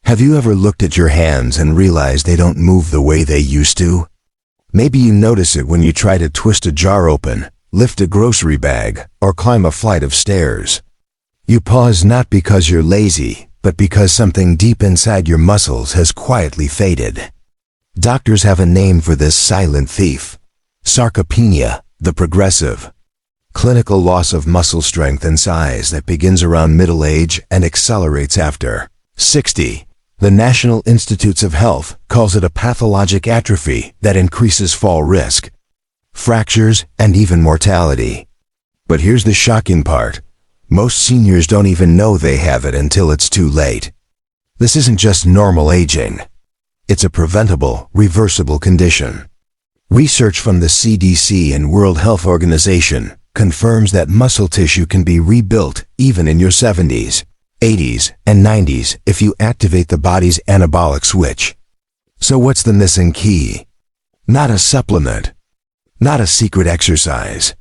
Have you ever looked at your hands and realized they don't move the way they used to? Maybe you notice it when you try to twist a jar open, lift a grocery bag, or climb a flight of stairs. You pause not because you're lazy, but because something deep inside your muscles has quietly faded. Doctors have a name for this silent thief: sarcopenia, the progressive. Clinical loss of muscle strength and size that begins around middle age and accelerates after 60. The National Institutes of Health calls it a pathologic atrophy that increases fall risk, fractures, and even mortality. But here's the shocking part. Most seniors don't even know they have it until it's too late. This isn't just normal aging. It's a preventable, reversible condition. Research from the CDC and World Health Organization confirms that muscle tissue can be rebuilt even in your 70s, 80s, and 90s if you activate the body's anabolic switch. So what's the missing key? Not a supplement, not a secret exercise.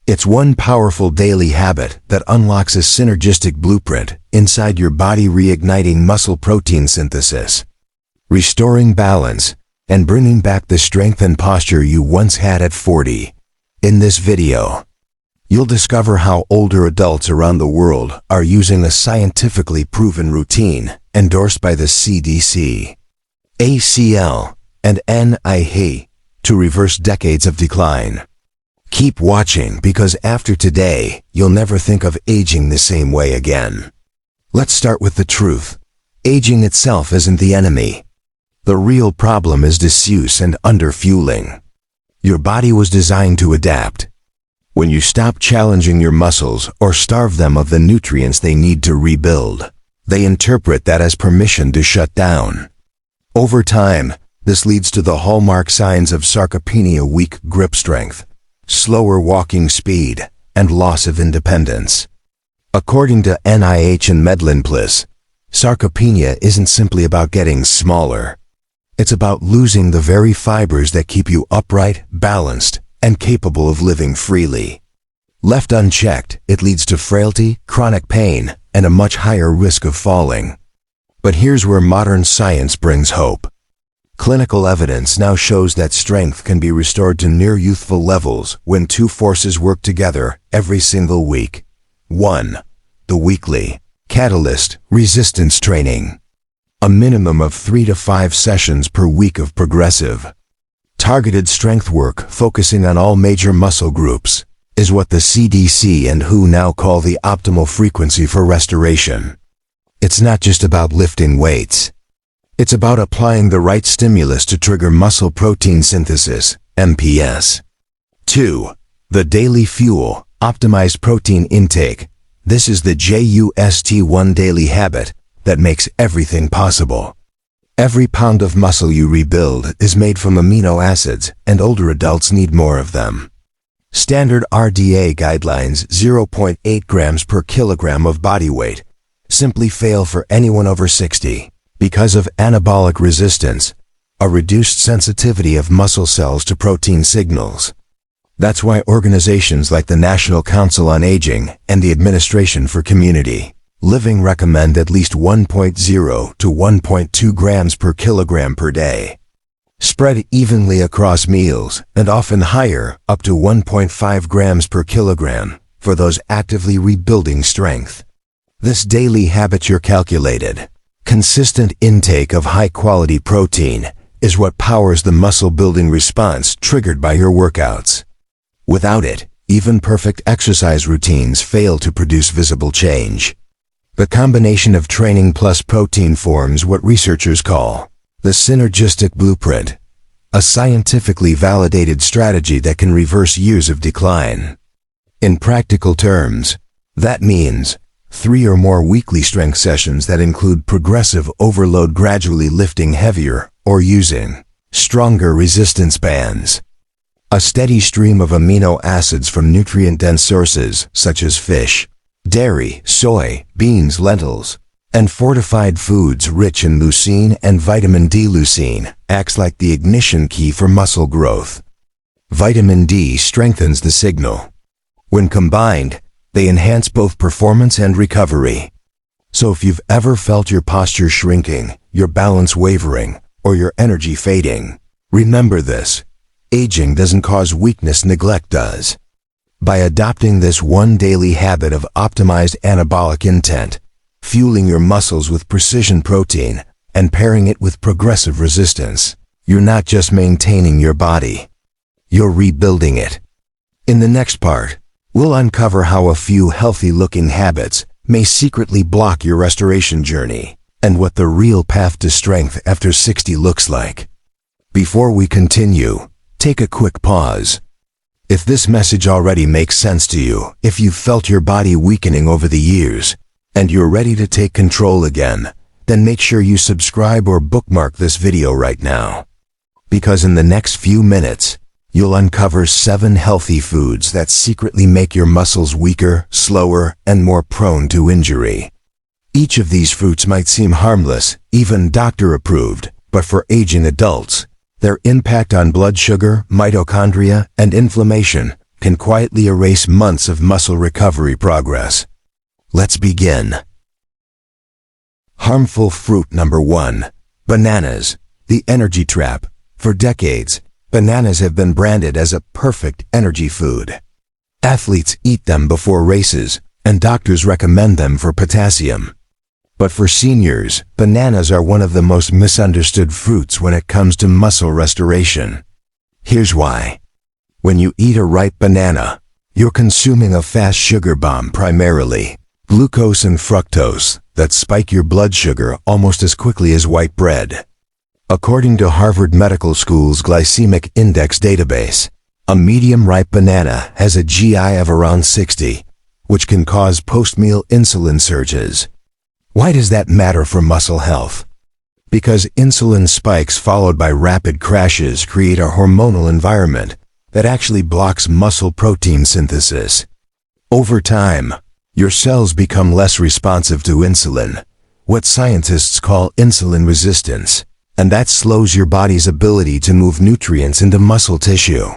It's one powerful daily habit that unlocks a synergistic blueprint inside your body, reigniting muscle protein synthesis, restoring balance, and bringing back the strength and posture you once had at 40. In this video, you'll discover how older adults around the world are using a scientifically proven routine endorsed by the CDC, ACL, and NIH to reverse decades of decline. Keep watching, because after today, you'll never think of aging the same way again. Let's start with the truth. Aging itself isn't the enemy. The real problem is disuse and underfueling. Your body was designed to adapt. When you stop challenging your muscles or starve them of the nutrients they need to rebuild, they interpret that as permission to shut down. Over time, this leads to the hallmark signs of sarcopenia: weak grip strength, slower walking speed, and loss of independence. According to NIH and Medlin Plus, sarcopenia isn't simply about getting smaller. It's about losing the very fibers that keep you upright, balanced, and capable of living freely. Left unchecked, it leads to frailty, chronic pain, and a much higher risk of falling. But here's where modern science brings hope. Clinical evidence now shows that strength can be restored to near youthful levels when two forces work together every single week. 1. The weekly Catalyst resistance training. A minimum of 3 to 5 sessions per week of progressive, targeted strength work focusing on all major muscle groups is what the CDC and WHO now call the optimal frequency for restoration. It's not just about lifting weights. It's about applying the right stimulus to trigger muscle protein synthesis, MPS. 2. The daily fuel, optimized protein intake. This is the JUST1 daily habit that makes everything possible. Every pound of muscle you rebuild is made from amino acids, and older adults need more of them. Standard RDA guidelines 0.8 grams per kilogram of body weight simply fail for anyone over 60 because of anabolic resistance, a reduced sensitivity of muscle cells to protein signals. That's why organizations like the National Council on Aging and the Administration for Community Living recommend at least 1.0 to 1.2 grams per kilogram per day, spread evenly across meals, and often higher, up to 1.5 grams per kilogram, for those actively rebuilding strength. This daily habit, your calculated, consistent intake of high-quality protein, is what powers the muscle-building response triggered by your workouts. Without it, even perfect exercise routines fail to produce visible change. The combination of training plus protein forms what researchers call the synergistic blueprint, a scientifically validated strategy that can reverse years of decline. In practical terms, that means 3 or more weekly strength sessions that include progressive overload, gradually lifting heavier or using stronger resistance bands. A steady stream of amino acids from nutrient-dense sources such as fish, dairy, soy, beans, lentils, and fortified foods rich in leucine and vitamin D. Leucine acts like the ignition key for muscle growth. Vitamin D strengthens the signal. When combined, they enhance both performance and recovery. So if you've ever felt your posture shrinking, your balance wavering, or your energy fading. Remember this: aging doesn't cause weakness, neglect does. By adopting this one daily habit of optimized anabolic intent, fueling your muscles with precision protein, and pairing it with progressive resistance, you're not just maintaining your body, you're rebuilding it. In the next part, we'll uncover how a few healthy-looking habits may secretly block your restoration journey, and what the real path to strength after 60 looks like. Before we continue, take a quick pause. If this message already makes sense to you, if you've felt your body weakening over the years, and you're ready to take control again, then make sure you subscribe or bookmark this video right now. Because in the next few minutes, you'll uncover 7 healthy foods that secretly make your muscles weaker, slower, and more prone to injury. Each of these fruits might seem harmless, even doctor-approved, but for aging adults, their impact on blood sugar, mitochondria, and inflammation can quietly erase months of muscle recovery progress. Let's begin. Harmful fruit number 1. Bananas, the energy trap. For decades, bananas have been branded as a perfect energy food. Athletes eat them before races, and doctors recommend them for potassium. But for seniors, bananas are one of the most misunderstood fruits when it comes to muscle restoration. Here's why. When you eat a ripe banana, you're consuming a fast sugar bomb primarily, glucose and fructose, that spike your blood sugar almost as quickly as white bread. According to Harvard Medical School's glycemic index database, a medium-ripe banana has a GI of around 60, which can cause post-meal insulin surges. Why does that matter for muscle health? Because insulin spikes followed by rapid crashes create a hormonal environment that actually blocks muscle protein synthesis. Over time, your cells become less responsive to insulin, what scientists call insulin resistance, and that slows your body's ability to move nutrients into muscle tissue.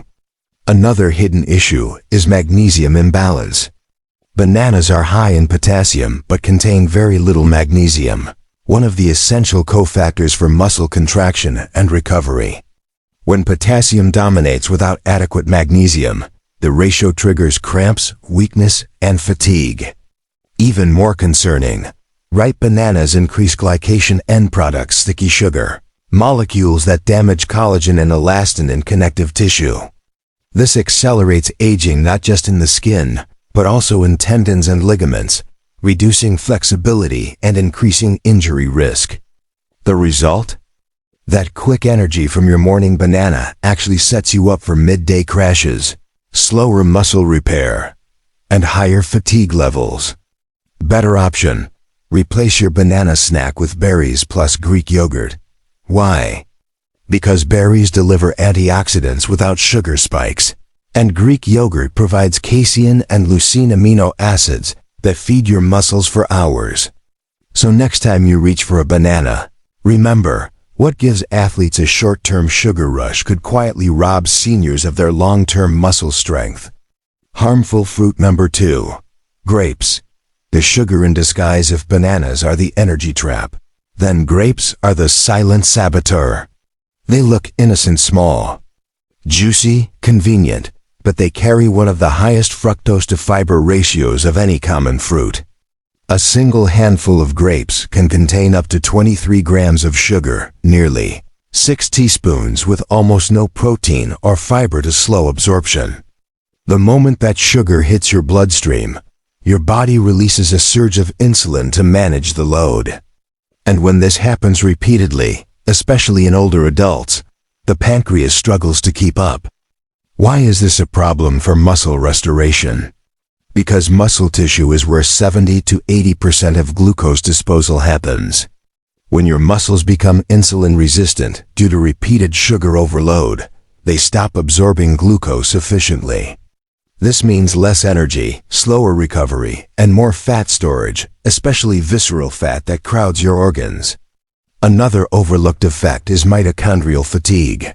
Another hidden issue is magnesium imbalance. Bananas are high in potassium but contain very little magnesium, one of the essential cofactors for muscle contraction and recovery. When potassium dominates without adequate magnesium, the ratio triggers cramps, weakness, and fatigue. Even more concerning, ripe bananas increase glycation end products, sticky sugar, molecules that damage collagen and elastin in connective tissue. This accelerates aging not just in the skin, but also in tendons and ligaments, reducing flexibility and increasing injury risk. The result? That quick energy from your morning banana actually sets you up for midday crashes, slower muscle repair, and higher fatigue levels. Better option: replace your banana snack with berries plus Greek yogurt. Why? Because berries deliver antioxidants without sugar spikes, and Greek yogurt provides casein and leucine amino acids that feed your muscles for hours. So next time you reach for a banana, remember, what gives athletes a short-term sugar rush could quietly rob seniors of their long-term muscle strength. Harmful fruit number 2. Grapes. The sugar in disguise. If bananas are the energy trap, then grapes are the silent saboteur. They look innocent, small, juicy, convenient, but they carry one of the highest fructose to fiber ratios of any common fruit. A single handful of grapes can contain up to 23 grams of sugar, nearly 6 teaspoons, with almost no protein or fiber to slow absorption. The moment that sugar hits your bloodstream, your body releases a surge of insulin to manage the load. And when this happens repeatedly, especially in older adults, the pancreas struggles to keep up. Why is this a problem for muscle restoration? Because muscle tissue is where 70 to 80% of glucose disposal happens. When your muscles become insulin resistant due to repeated sugar overload, they stop absorbing glucose efficiently. This means less energy, slower recovery, and more fat storage, especially visceral fat that crowds your organs. Another overlooked effect is mitochondrial fatigue.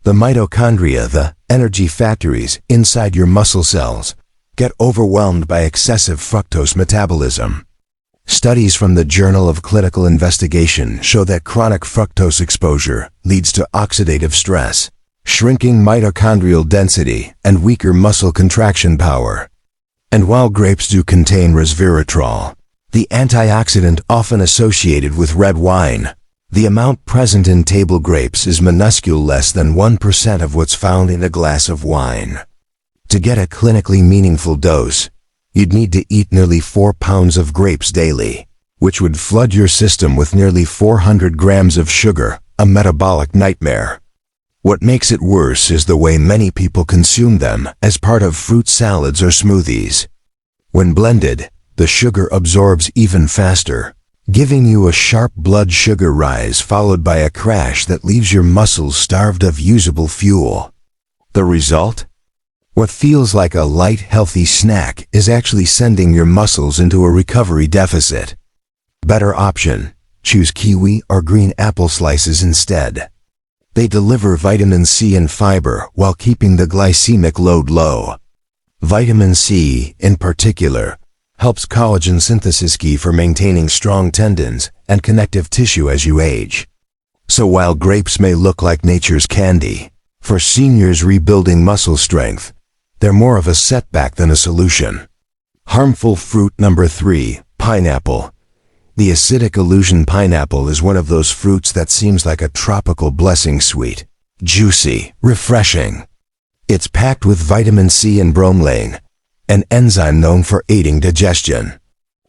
The mitochondria, the energy factories inside your muscle cells, get overwhelmed by excessive fructose metabolism. Studies from the Journal of Clinical Investigation show that chronic fructose exposure leads to oxidative stress, shrinking mitochondrial density, and weaker muscle contraction power. And while grapes do contain resveratrol, the antioxidant often associated with red wine, the amount present in table grapes is minuscule, less than 1% of what's found in a glass of wine. To get a clinically meaningful dose, you'd need to eat nearly 4 pounds of grapes daily, which would flood your system with nearly 400 grams of sugar, a metabolic nightmare. What makes it worse is the way many people consume them as part of fruit salads or smoothies. When blended, the sugar absorbs even faster, giving you a sharp blood sugar rise followed by a crash that leaves your muscles starved of usable fuel. The result? What feels like a light, healthy snack is actually sending your muscles into a recovery deficit. Better option: choose kiwi or green apple slices instead. They deliver vitamin C and fiber while keeping the glycemic load low. Vitamin C, in particular, helps collagen synthesis, key for maintaining strong tendons and connective tissue as you age. So while grapes may look like nature's candy, for seniors rebuilding muscle strength, they're more of a setback than a solution. Harmful fruit number 3, pineapple. The acidic illusion pineapple is one of those fruits that seems like a tropical blessing, sweet, juicy, refreshing. It's packed with vitamin C and bromelain, an enzyme known for aiding digestion.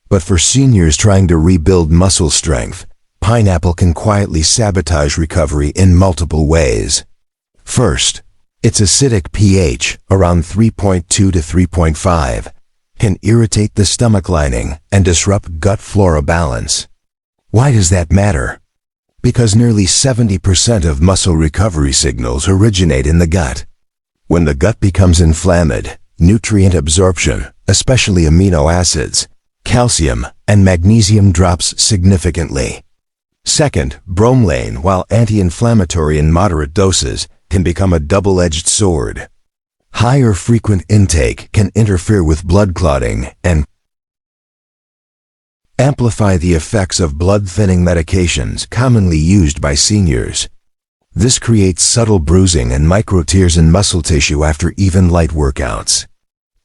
But for seniors trying to rebuild muscle strength, pineapple can quietly sabotage recovery in multiple ways. First, its acidic pH, around 3.2 to 3.5, can irritate the stomach lining and disrupt gut flora balance. Why does that matter? Because nearly 70% of muscle recovery signals originate in the gut. When the gut becomes inflamed, nutrient absorption, especially amino acids, calcium, and magnesium, drops significantly. Second, bromelain, while anti-inflammatory in moderate doses, can become a double-edged sword. Higher frequent intake can interfere with blood clotting and amplify the effects of blood-thinning medications commonly used by seniors. This creates subtle bruising and micro-tears in muscle tissue after even light workouts.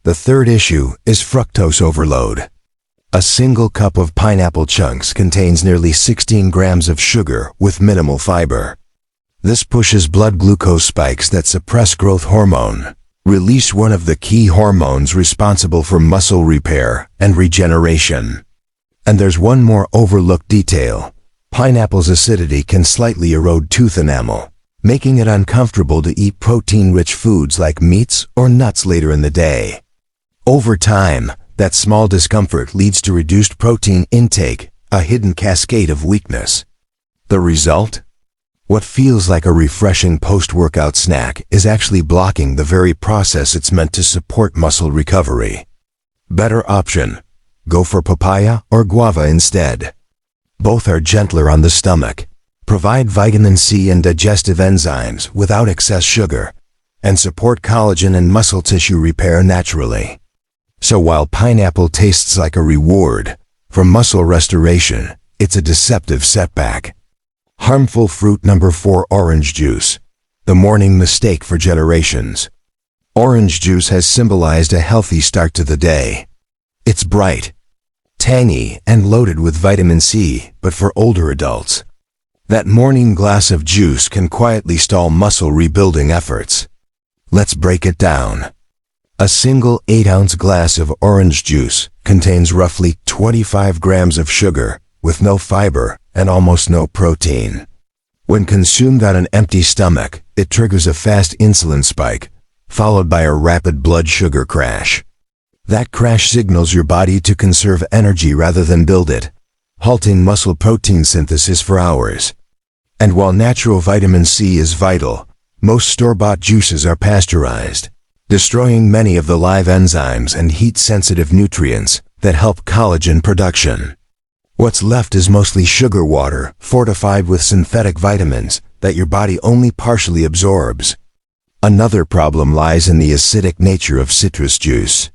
The third issue is fructose overload. A single cup of pineapple chunks contains nearly 16 grams of sugar with minimal fiber. This pushes blood glucose spikes that suppress growth hormone, release one of the key hormones responsible for muscle repair and regeneration. And there's one more overlooked detail. Pineapple's acidity can slightly erode tooth enamel, making it uncomfortable to eat protein-rich foods like meats or nuts later in the day. Over time, that small discomfort leads to reduced protein intake, a hidden cascade of weakness. The result? What feels like a refreshing post-workout snack is actually blocking the very process it's meant to support muscle recovery. Better option: go for papaya or guava instead. Both are gentler on the stomach, provide vitamin C and digestive enzymes without excess sugar, and support collagen and muscle tissue repair naturally. So while pineapple tastes like a reward, for muscle restoration, it's a deceptive setback. Harmful fruit number 4, orange juice. The morning mistake for generations. Orange juice has symbolized a healthy start to the day. It's bright, tangy, and loaded with vitamin C, but for older adults, that morning glass of juice can quietly stall muscle rebuilding efforts. Let's break it down. A single 8-ounce glass of orange juice contains roughly 25 grams of sugar, with no fiber and almost no protein. When consumed on an empty stomach, it triggers a fast insulin spike, followed by a rapid blood sugar crash. That crash signals your body to conserve energy rather than build it, halting muscle protein synthesis for hours. And while natural vitamin C is vital, most store-bought juices are pasteurized, destroying many of the live enzymes and heat-sensitive nutrients that help collagen production. What's left is mostly sugar water fortified with synthetic vitamins that your body only partially absorbs. Another problem lies in the acidic nature of citrus juice.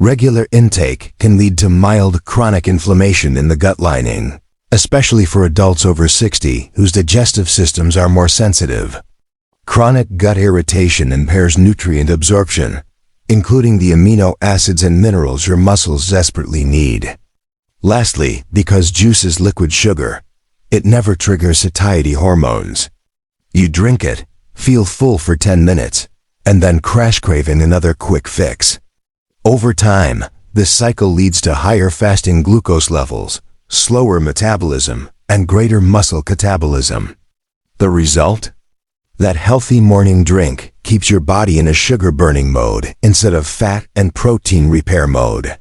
Regular intake can lead to mild chronic inflammation in the gut lining, especially for adults over 60 whose digestive systems are more sensitive. Chronic gut irritation impairs nutrient absorption, including the amino acids and minerals your muscles desperately need. Lastly, because juice is liquid sugar, it never triggers satiety hormones. You drink it, feel full for 10 minutes, and then crash craving another quick fix. Over time, this cycle leads to higher fasting glucose levels, slower metabolism, and greater muscle catabolism. The result? That healthy morning drink keeps your body in a sugar-burning mode instead of fat and protein repair mode.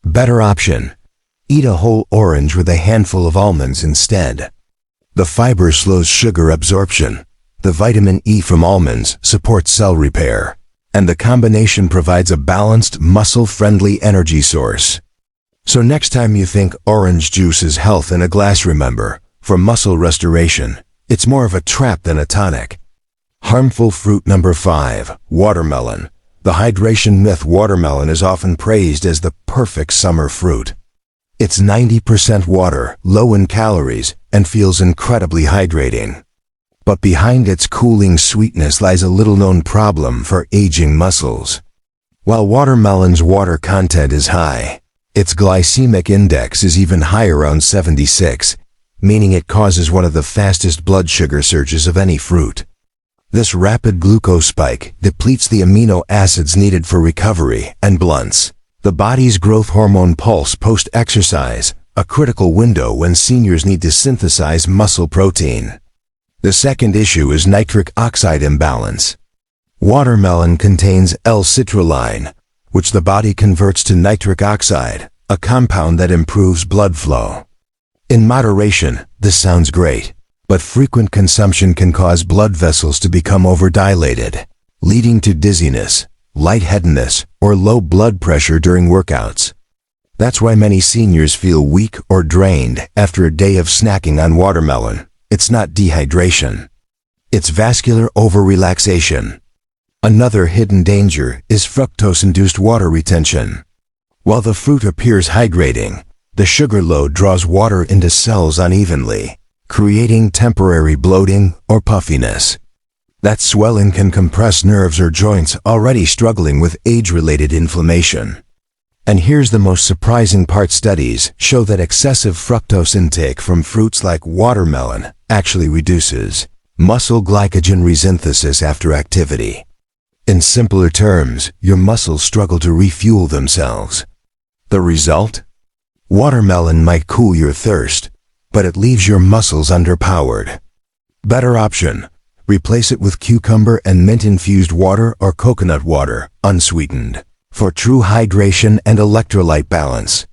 Better option: eat a whole orange with a handful of almonds instead. The fiber slows sugar absorption. The vitamin E from almonds supports cell repair, and the combination provides a balanced, muscle-friendly energy source. So next time you think orange juice is health in a glass, remember, for muscle restoration, it's more of a trap than a tonic. Harmful fruit number 5, watermelon. The hydration myth: watermelon is often praised as the perfect summer fruit. It's 90% water, low in calories, and feels incredibly hydrating. But behind its cooling sweetness lies a little-known problem for aging muscles. While watermelon's water content is high, its glycemic index is even high, around 76, meaning it causes one of the fastest blood sugar surges of any fruit. This rapid glucose spike depletes the amino acids needed for recovery and blunts the body's growth hormone pulse post-exercise, a critical window when seniors need to synthesize muscle protein. The second issue is nitric oxide imbalance. Watermelon contains L-citrulline, which the body converts to nitric oxide, a compound that improves blood flow. In moderation, this sounds great, but frequent consumption can cause blood vessels to become overdilated, leading to dizziness, lightheadedness, or low blood pressure during workouts. That's why many seniors feel weak or drained after a day of snacking on watermelon. It's not dehydration. It's vascular over-relaxation. Another hidden danger is fructose-induced water retention. While the fruit appears hydrating, the sugar load draws water into cells unevenly, creating temporary bloating or puffiness. That swelling can compress nerves or joints already struggling with age-related inflammation. And here's the most surprising part: studies show that excessive fructose intake from fruits like watermelon actually reduces muscle glycogen resynthesis after activity. In simpler terms, your muscles struggle to refuel themselves. The result? Watermelon might cool your thirst, but it leaves your muscles underpowered. Better option: replace it with cucumber and mint-infused water or coconut water, unsweetened, for true hydration and electrolyte balance.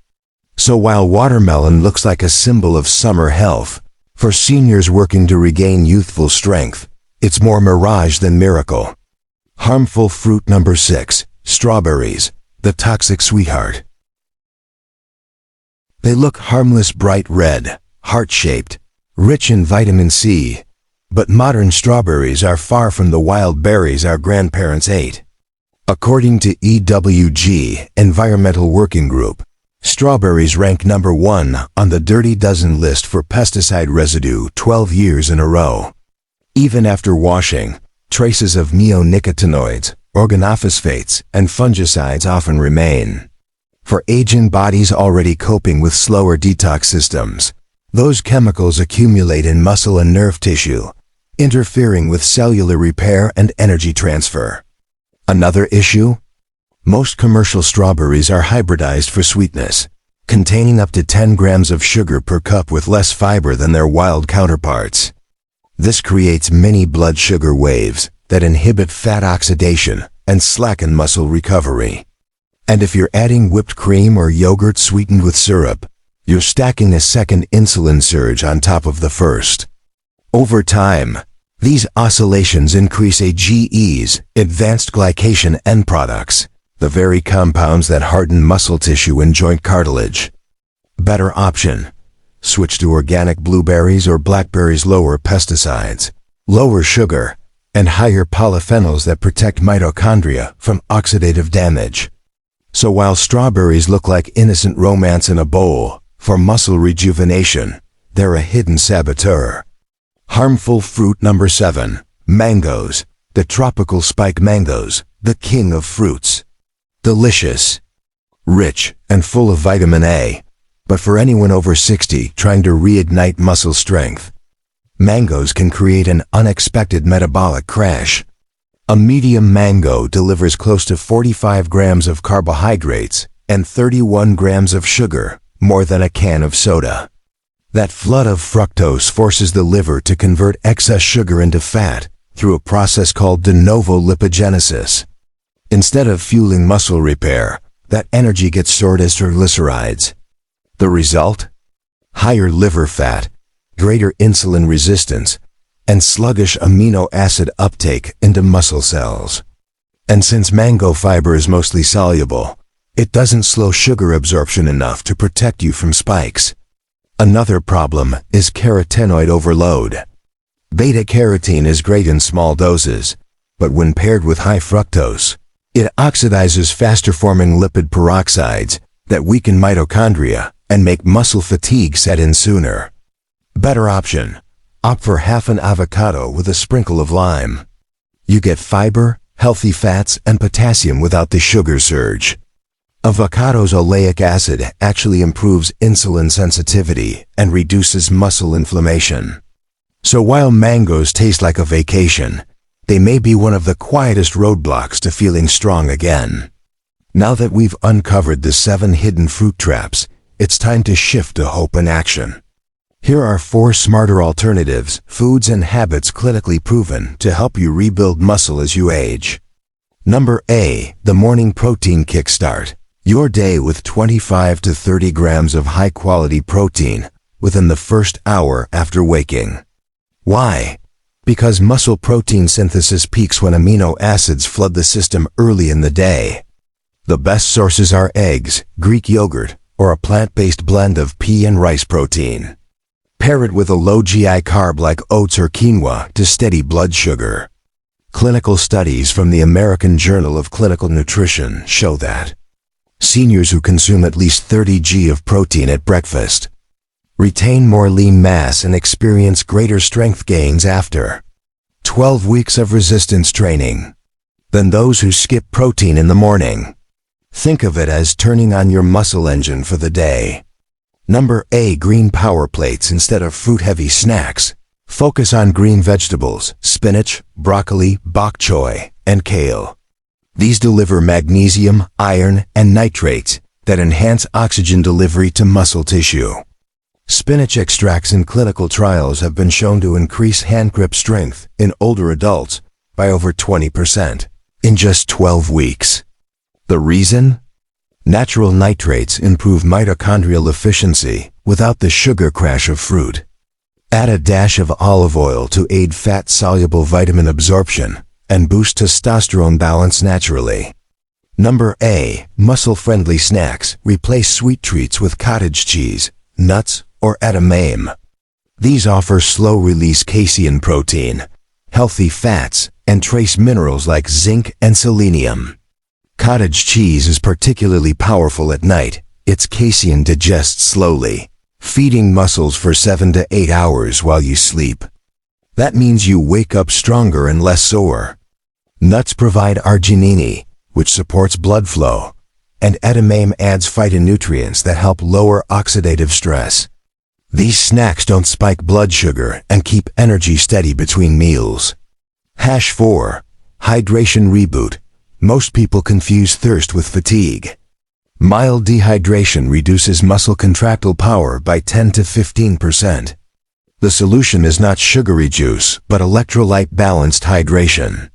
So while watermelon looks like a symbol of summer health, for seniors working to regain youthful strength, it's more mirage than miracle. Harmful fruit number 6, strawberries, the toxic sweetheart. They look harmless, bright red, heart-shaped, rich in vitamin C, but modern strawberries are far from the wild berries our grandparents ate. According to EWG, Environmental Working Group, strawberries rank number 1 on the Dirty Dozen list for pesticide residue 12 years in a row. Even after washing, traces of neonicotinoids, organophosphates, and fungicides often remain. For aging bodies already coping with slower detox systems, those chemicals accumulate in muscle and nerve tissue, interfering with cellular repair and energy transfer. Another issue? Most commercial strawberries are hybridized for sweetness, containing up to 10 grams of sugar per cup with less fiber than their wild counterparts. This creates mini blood sugar waves that inhibit fat oxidation and slacken muscle recovery. And if you're adding whipped cream or yogurt sweetened with syrup, you're stacking a second insulin surge on top of the first. Over time, these oscillations increase AGEs, advanced glycation end products, the very compounds that harden muscle tissue and joint cartilage. Better option: switch to organic blueberries or blackberries. Lower pesticides, lower sugar, and higher polyphenols that protect mitochondria from oxidative damage. So while strawberries look like innocent romance in a bowl, for muscle rejuvenation, they're a hidden saboteur. Harmful fruit number 7. Mangoes. The tropical spike mangoes, the king of fruits. Delicious, rich, and full of vitamin A. But for anyone over 60 trying to reignite muscle strength, mangoes can create an unexpected metabolic crash. A medium mango delivers close to 45 grams of carbohydrates and 31 grams of sugar, more than a can of soda. That flood of fructose forces the liver to convert excess sugar into fat through a process called de novo lipogenesis. Instead of fueling muscle repair, that energy gets stored as triglycerides. The result? Higher liver fat, greater insulin resistance, and sluggish amino acid uptake into muscle cells. And since mango fiber is mostly soluble, it doesn't slow sugar absorption enough to protect you from spikes. Another problem is carotenoid overload. Beta-carotene is great in small doses, but when paired with high fructose, it oxidizes faster-forming lipid peroxides that weaken mitochondria and make muscle fatigue set in sooner. Better option: opt for half an avocado with a sprinkle of lime. You get fiber, healthy fats, and potassium without the sugar surge. Avocado's oleic acid actually improves insulin sensitivity and reduces muscle inflammation. So while mangoes taste like a vacation, they may be one of the quietest roadblocks to feeling strong again. Now that we've uncovered the 7 hidden fruit traps, it's time to shift to hope and action. Here are 4 smarter alternatives, foods and habits clinically proven to help you rebuild muscle as you age. Number A. The morning protein kickstart. Your day with 25 to 30 grams of high-quality protein within the first hour after waking. Why? Because muscle protein synthesis peaks when amino acids flood the system early in the day. The best sources are eggs, Greek yogurt, or a plant-based blend of pea and rice protein. Pair it with a low GI carb like oats or quinoa to steady blood sugar. Clinical studies from the American Journal of Clinical Nutrition show that seniors who consume at least 30 g of protein at breakfast retain more lean mass and experience greater strength gains after 12 weeks of resistance training than those who skip protein in the morning. Think of it as turning on your muscle engine for the day. Number A. Green power plates instead of fruit-heavy snacks. Focus on green vegetables, spinach, broccoli, bok choy, and kale. These deliver magnesium, iron, and nitrates that enhance oxygen delivery to muscle tissue. Spinach extracts in clinical trials have been shown to increase hand grip strength in older adults by over 20% in just 12 weeks. The reason? Natural nitrates improve mitochondrial efficiency without the sugar crash of fruit. Add a dash of olive oil to aid fat-soluble vitamin absorption and boost testosterone balance naturally. Number A. Muscle-friendly snacks. Replace sweet treats with cottage cheese, nuts, or edamame. These offer slow-release casein protein, healthy fats, and trace minerals like zinc and selenium. Cottage cheese is particularly powerful at night. Its casein digests slowly, feeding muscles for 7 to 8 hours while you sleep. That means you wake up stronger and less sore. Nuts provide arginine, which supports blood flow, and edamame adds phytonutrients that help lower oxidative stress. These snacks don't spike blood sugar and keep energy steady between meals. Hash 4. Hydration reboot. Most people confuse thirst with fatigue. Mild dehydration reduces muscle contractile power by 10 to 15%. The solution is not sugary juice, but electrolyte-balanced hydration.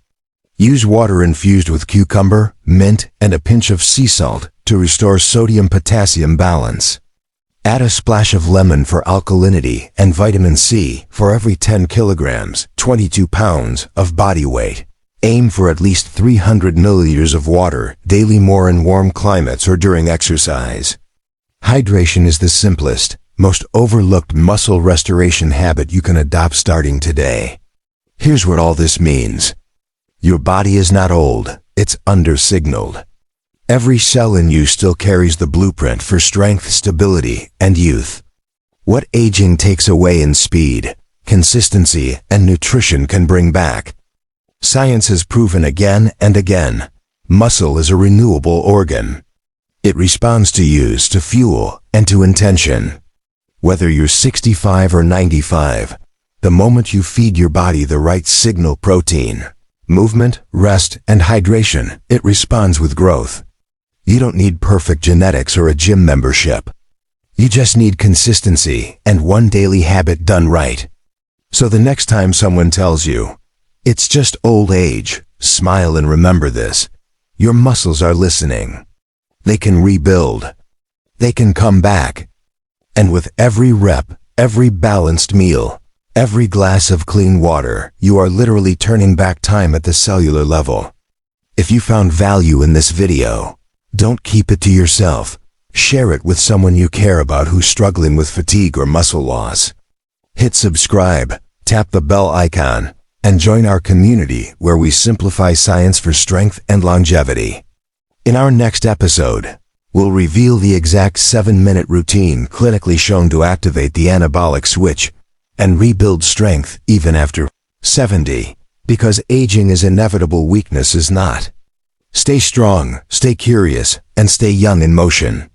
Use water infused with cucumber, mint, and a pinch of sea salt to restore sodium-potassium balance. Add a splash of lemon for alkalinity and vitamin C for every 10 kilograms, 22 pounds, of body weight. Aim for at least 300 milliliters of water daily, more in warm climates or during exercise. Hydration is the simplest, most overlooked muscle restoration habit you can adopt starting today. Here's what all this means. Your body is not old, it's under-signaled. Every cell in you still carries the blueprint for strength, stability, and youth. What aging takes away in speed, consistency, and nutrition can bring back. Science has proven again and again, muscle is a renewable organ. It responds to use, to fuel, and to intention. Whether you're 65 or 95, the moment you feed your body the right signal, protein, movement, rest, and hydration, it responds with growth. You don't need perfect genetics or a gym membership. You just need consistency and one daily habit done right. So the next time someone tells you, it's just old age, smile and remember this. Your muscles are listening. They can rebuild. They can come back. And with every rep, every balanced meal, every glass of clean water, you are literally turning back time at the cellular level. If you found value in this video, don't keep it to yourself. Share it with someone you care about who's struggling with fatigue or muscle loss. Hit subscribe, tap the bell icon, and join our community where we simplify science for strength and longevity. In our next episode, we'll reveal the exact 7-minute routine clinically shown to activate the anabolic switch and rebuild strength even after 70, because aging is inevitable, weakness is not. Stay strong, stay curious, and stay young in motion.